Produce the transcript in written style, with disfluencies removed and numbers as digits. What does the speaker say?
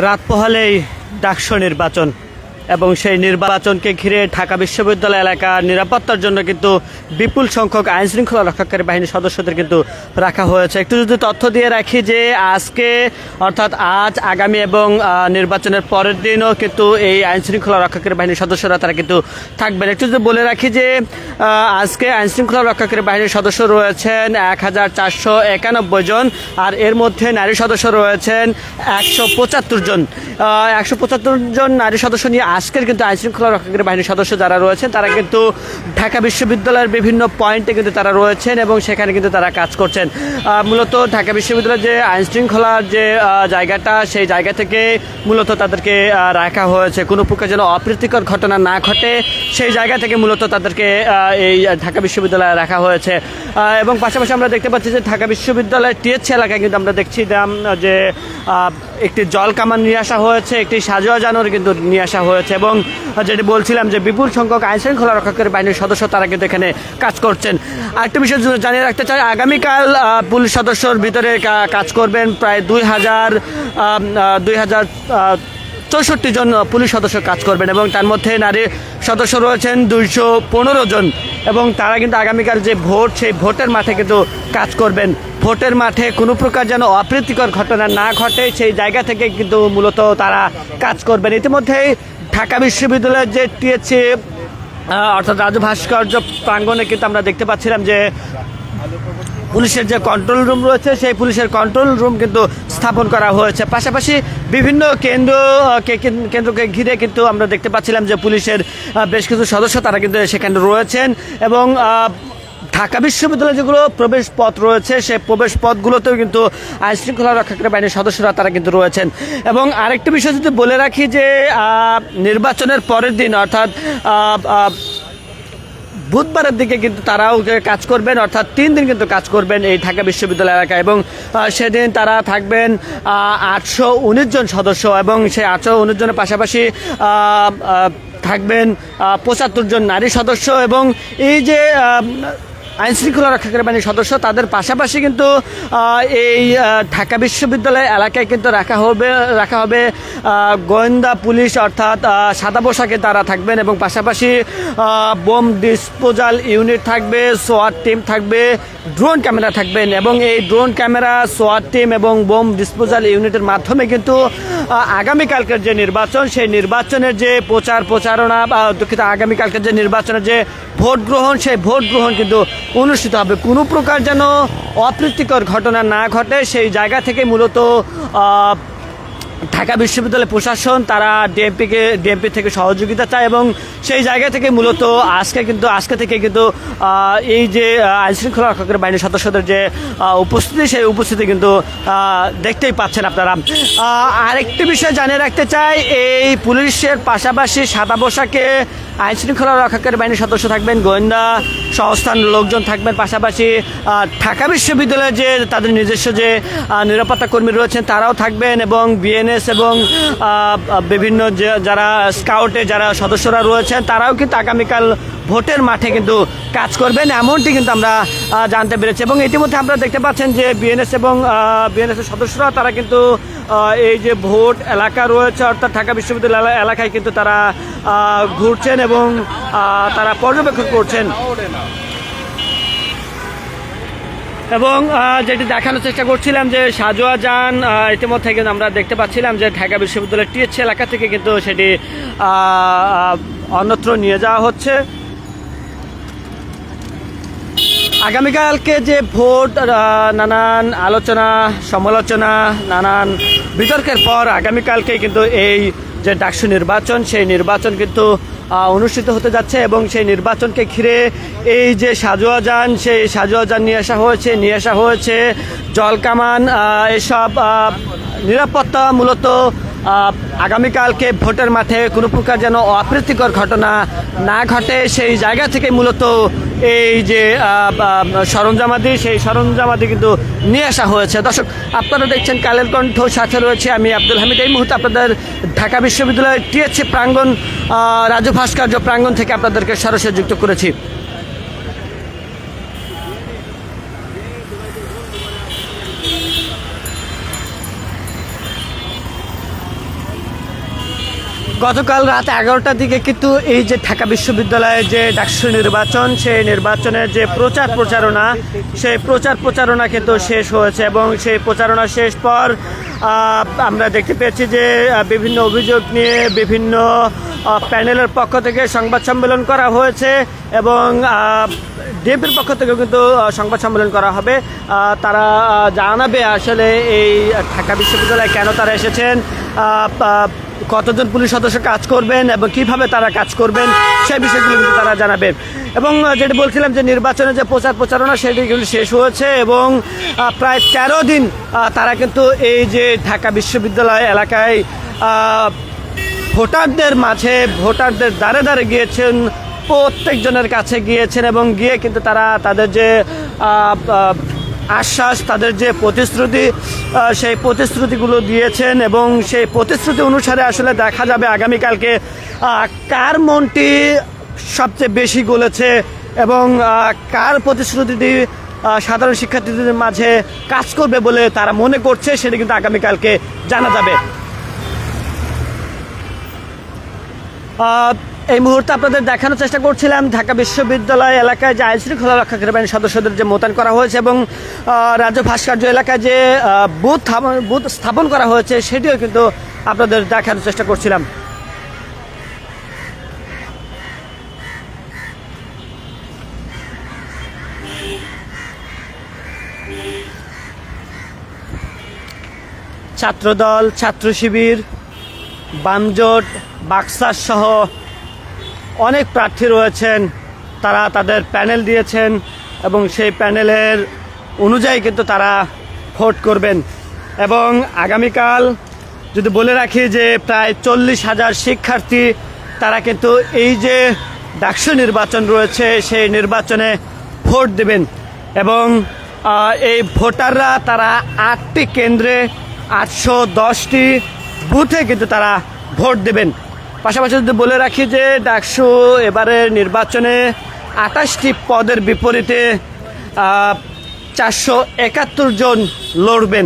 রাত পোহালেই ডাকসু নির্বাচন এবং সেই নির্বাচনকে ঘিরে ঢাকা বিশ্ববিদ্যালয় এলাকার নিরাপত্তার জন্য কিন্তু বিপুল সংখ্যক আইন শৃঙ্খলা রক্ষাকারী বাহিনীর সদস্যদের কিন্তু রাখা হয়েছে। একটু যদি তথ্য দিয়ে রাখি যে আজকে অর্থাৎ আজ, আগামী এবং নির্বাচনের পরের দিনও কিন্তু এই আইন শৃঙ্খলা রক্ষাকারী বাহিনীর সদস্যরা তারা কিন্তু থাকবেন। একটু যদি বলে রাখি যে আজকে আইন শৃঙ্খলা রক্ষাকারী বাহিনীর সদস্য রয়েছেন 1491 জন, আর এর মধ্যে নারী সদস্য রয়েছেন 175 জন। 175 জন নারী সদস্য নিয়ে আজকের কিন্তু আইন শৃঙ্খলা রক্ষাকারী বাহিনীর সদস্য যারা রয়েছেন তারা কিন্তু ঢাকা বিশ্ববিদ্যালয়ের বিভিন্ন পয়েন্টে কিন্তু তারা রয়েছেন এবং সেখানে কিন্তু তারা কাজ করছেন। মূলত ঢাকা বিশ্ববিদ্যালয়ের যে আইন শৃঙ্খলার যে জায়গাটা, সেই জায়গা থেকে মূলত তাদেরকে রাখা হয়েছে। কোনো প্রকার যেন অপ্রীতিকর ঘটনা না ঘটে সেই জায়গা থেকে মূলত তাদেরকে এই ঢাকা বিশ্ববিদ্যালয়ে রাখা হয়েছে। এবং পাশাপাশি আমরা দেখতে পাচ্ছি যে ঢাকা বিশ্ববিদ্যালয়ের টিএসসি এলাকায় কিন্তু আমরা দেখছি যে একটি জল কামান নিয়ে আসা হয়েছে, একটি সাজোয়া জানোয়ার কিন্তু নিয়ে আসা হয়েছে এবং যেটি বলছিলাম যে বিপুল সংখ্যক আইন শৃঙ্খলা রক্ষাকারী বাহিনীর সদস্য তারা কিন্তু এখানে কাজ করছেন। আরেকটি বিষয় জানিয়ে রাখতে চাই, আগামীকাল পুলিশ সদস্যর ভিতরে কাজ করবেন প্রায় 2064 জন পুলিশ সদস্য কাজ করবেন এবং তার মধ্যে নারী সদস্য রয়েছেন 215 জন এবং তারা কিন্তু আগামীকাল যে ভোট, সেই ভোটের মাঠে কিন্তু কাজ করবেন। ভোটের মাঠে কোনো প্রকার যেন অপ্রীতিকর ঘটনা না ঘটে সেই জায়গা থেকে কিন্তু মূলত তারা কাজ করবেন। ইতিমধ্যেই ঢাকা বিশ্ববিদ্যালয়ের যে টিএসসি অর্থাৎ রাজু ভাস্কর্য প্রাঙ্গণে কিন্তু আমরা দেখতে পাচ্ছিলাম যে পুলিশের যে কন্ট্রোল রুম রয়েছে সেই পুলিশের কন্ট্রোল রুম কিন্তু স্থাপন করা হয়েছে। পাশাপাশি বিভিন্ন কেন্দ্রকে ঘিরে কিন্তু আমরা দেখতে পাচ্ছিলাম যে পুলিশের বেশ কিছু সদস্য তারা কিন্তু সেখানে রয়েছেন এবং ঢাকা বিশ্ববিদ্যালয়ে যেগুলো প্রবেশ পথ রয়েছে সেই প্রবেশ পথগুলোতেও কিন্তু আইন শৃঙ্খলা রক্ষাকারী বাহিনীর সদস্যরা তারা কিন্তু রয়েছেন। এবং আরেকটি বিষয় যদি বলে রাখি যে নির্বাচনের পরের দিন অর্থাৎ বুধবারের দিকে কিন্তু তারাও কাজ করবেন, অর্থাৎ 3 দিন কিন্তু কাজ করবেন এই ঢাকা বিশ্ববিদ্যালয় এলাকায় এবং সেদিন তারা থাকবেন 819 জন সদস্য এবং সেই 819 জনের পাশাপাশি থাকবেন 75 জন নারী সদস্য এবং এই যে আইন শৃঙ্খলা রক্ষাকারী বাহিনীর সদস্য তাদের পাশাপাশি কিন্তু এই ঢাকা বিশ্ববিদ্যালয় এলাকায় কিন্তু রাখা হবে গোয়েন্দা পুলিশ, অর্থাৎ সাদা পোশাকে তারা থাকবেন এবং পাশাপাশি বোম ডিসপোজাল ইউনিট থাকবে, সোয়াট টিম থাকবে, ড্রোন ক্যামেরা থাকবেন এবং এই ড্রোন ক্যামেরা, সোয়াট টিম এবং বোম ডিসপোজাল ইউনিটের মাধ্যমে কিন্তু আগামীকালকের যে নির্বাচন, সেই নির্বাচনের যে প্রচারণা বা দুঃখিত আগামীকালকের যে নির্বাচনের যে ভোট গ্রহণ, সেই ভোট গ্রহণ কিন্তু অনুষ্ঠিত হবে। কোনো প্রকার যেন অপ্রীতিকর ঘটনা না ঘটে সেই জায়গা থেকে মূলত ঢাকা বিশ্ববিদ্যালয় প্রশাসন তারা ডিএমপি থেকে সহযোগিতা চায় এবং সেই জায়গা থেকে মূলত আজকে থেকে কিন্তু এই যে আইন শৃঙ্খলা রক্ষাকারী বাহিনীর সদস্যদের যে উপস্থিতি, সেই উপস্থিতি কিন্তু দেখতেই পাচ্ছেন আপনারা। আরেকটি বিষয় জানিয়ে রাখতে চাই, এই পুলিশের পাশাপাশি সাদা পোশাকে আইন শৃঙ্খলা রক্ষাকারী বাহিনীর সদস্য থাকবেন, গোয়েন্দা সংস্থার লোকজন থাকবেন, পাশাপাশি ঢাকা বিশ্ববিদ্যালয়ের যে তাদের নিজস্ব যে নিরাপত্তা কর্মী রয়েছেন তারাও থাকবেন এবং বিএনএস এবং বিভিন্ন যারা স্কাউটে যারা সদস্যরা রয়েছেন তারাও কিন্তু আগামীকাল ভোটের মাঠে কিন্তু কাজ করবেন, এমনটি কিন্তু আমরা জানতে পেরেছি। এবং ইতিমধ্যে আপনারা দেখতে পাচ্ছেন যে বিএনএস এবং বিএনএসের সদস্যরা তারা কিন্তু এই যে ভোট এলাকা রয়েছে অর্থাৎ ঢাকা বিশ্ববিদ্যালয় এলাকায় কিন্তু তারা ঘুরছেন এবং তারা পর্যবেক্ষণ করছেন এবং যেটি দেখানোর চেষ্টা করছিলাম যে সাজোয়া যান ইতিমধ্যে কিন্তু আমরা দেখতে পাচ্ছিলাম যে ঢাকা বিশ্ববিদ্যালয়ের টিএসসি এলাকা থেকে কিন্তু সেটি অন্যত্র নিয়ে যাওয়া হচ্ছে। আগামীকালকে যে ভোট, নানান আলোচনা সমালোচনা, নানান বিতর্কের পর আগামীকালকে কিন্তু এই যে ডাকসু নির্বাচন, সেই নির্বাচন কিন্তু অনুষ্ঠিত হতে যাচ্ছে এবং সেই নির্বাচনকে ঘিরে এই যে সাজোয়া যান, সেই সাজোয়া যান নিয়ে আসা হয়েছে জল কামান, এসব নিরাপত্তা মূলত আগামীকালকে ভোটের মাঠে কোনো প্রকার যেন অপ্রীতিকর ঘটনা না ঘটে সেই জায়গা থেকে মূলত এই যে সরঞ্জামাদি, সেই সরঞ্জামাদি কিন্তু নিয়ে আসা হয়েছে। দর্শক, আপনারা দেখছেন কালের কণ্ঠ, সাথে রয়েছে আমি আব্দুল হামিদ। এই মুহূর্তে আপনাদের ঢাকা বিশ্ববিদ্যালয়ের টিএসসি প্রাঙ্গণ, রাজু ভাস্কর্য প্রাঙ্গণ থেকে আপনাদেরকে সরাসরি যুক্ত করেছি। গতকাল রাত 11টার দিকে কিন্তু এই যে ঢাকা বিশ্ববিদ্যালয়ের যে ডাকসু নির্বাচন, সেই নির্বাচনের যে প্রচারণা, সেই প্রচারণা কিন্তু শেষ হয়েছে এবং সেই প্রচারণা শেষ পর আমরা দেখতে পেয়েছি যে বিভিন্ন অভিযোগ নিয়ে বিভিন্ন প্যানেলের পক্ষ থেকে সংবাদ সম্মেলন করা হয়েছে এবং ডিএমপির পক্ষ থেকে কিন্তু সংবাদ সম্মেলন করা হবে। তারা জানাবে আসলে এই ঢাকা বিশ্ববিদ্যালয়ে কেন তারা এসেছেন, কতজন পুলিশ সদস্য কাজ করবেন এবং কিভাবে তারা কাজ করবেন, সেই বিষয়গুলো কিন্তু তারা জানাবেন। এবং যেটা বলছিলাম যে নির্বাচনের যে প্রচারণা সেটি কিন্তু শেষ হয়েছে এবং প্রায় 13 দিন তারা কিন্তু এই যে ঢাকা বিশ্ববিদ্যালয় এলাকায় ভোটারদের মাঝে, ভোটারদের দ্বারে দ্বারে গিয়েছেন, প্রত্যেকজনের কাছে গিয়েছেন এবং গিয়ে কিন্তু তারা তাদের যে আশ্বাস, তাদের যে প্রতিশ্রুতি, সেই প্রতিশ্রুতিগুলো দিয়েছেন এবং সেই প্রতিশ্রুতি অনুসারে আসলে দেখা যাবে আগামীকালকে কার মনটি সবচেয়ে বেশি গলেছে এবং কার প্রতিশ্রুতি সাধারণ শিক্ষার্থীদের মাঝে কাজ করবে বলে তারা মনে করছে, সেটা কিন্তু আগামীকালকে জানা যাবে। এই মুহূর্তে আপনাদের দেখানোর চেষ্টা করছিলাম ঢাকা বিশ্ববিদ্যালয় এলাকায় যে আইন শৃঙ্খলা রক্ষাকারী বাহিনীর সদস্যদের যে মোতায়েন করা হয়েছে এবং রাজ্য ভাস্কর্য এলাকায় যে বুথ স্থাপন করা হয়েছে সেটিও কিন্তু আপনাদের দেখানোর চেষ্টা করছিলাম। ছাত্রদল, ছাত্র শিবির, বামজোট, বাকসাস সহ অনেক প্রার্থী রয়েছেন, তারা তাদের প্যানেল দিয়েছেন এবং সেই প্যানেলের অনুযায়ী কিন্তু তারা ভোট করবেন। এবং আগামীকাল যদি বলে রাখি যে প্রায় 40,000 শিক্ষার্থী তারা কিন্তু এই যে ডাকসু নির্বাচন রয়েছে সেই নির্বাচনে ভোট দেবেন এবং এই ভোটাররা তারা 8টি কেন্দ্রে 810টি বুথে কিন্তু তারা ভোট দেবেন। পাশাপাশি যদি বলে রাখি যে ডাকসু এবারের নির্বাচনে 28টি পদের বিপরীতে 471 জন লড়বেন।